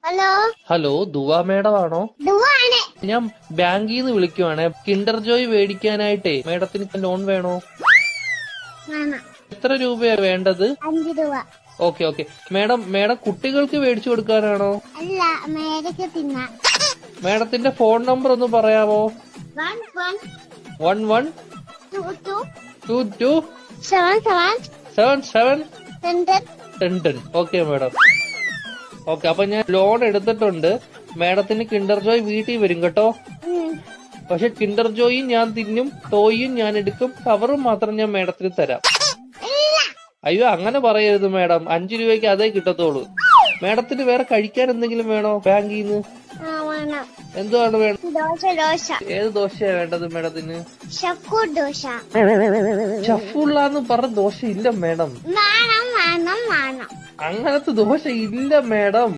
Hello hello ദുവാ madam ആണോ? ദുവാണ്. ഞാൻ ബാങ്കിൽ നിന്ന് വിളിക്കുവാണേ. കിൻഡർ ജോയ് മേടിക്കാനായിട്ടേ മേഡത്തിന് ലോൺ വേണോ? വേണം. എത്ര രൂപയാ വേണ്ടത്? 5 രൂപ. ഓക്കെ മേഡം കുട്ടികൾക്ക് മേടിച്ചു കൊടുക്കാനാണോ? അല്ല, മേടിക്ക് തിന്നാ. മേഡത്തിന്റെ ഫോൺ നമ്പർ ഒന്ന് പറയാമോ? 11 22 77 10. Okay madam. ഓക്കെ, അപ്പൊ ഞാൻ ലോൺ എടുത്തിട്ടുണ്ട്. മേഡത്തിന് കിൻഡർ ജോയ് വീട്ടിൽ വരും കേട്ടോ. പക്ഷെ കിൻഡർ ജോയും ഞാൻ തിന്നും, ടോയും ഞാൻ എടുക്കും, കവറും മാത്രം ഞാൻ മേഡത്തിന് തരാം. അയ്യോ, അങ്ങനെ പറയരുത് മേഡം. 5 രൂപയ്ക്ക് അതേ കിട്ടത്തുള്ളൂ. മേഡത്തിന് വേറെ കഴിക്കാൻ എന്തെങ്കിലും വേണോ ബാങ്കിൽ നിന്ന്? എന്തുവാണ് വേണം? ദോശ. ഏത് ദോശയാ വേണ്ടത് മേഡത്തിന്? ഷക്കൂർ ദോശ. ഷഫുള്ളാന്ന് പറഞ്ഞ ദോശ ഇല്ല മേഡം. വേണം. അങ്ങനത്തെ ദോശ ഇല്ല മേഡം.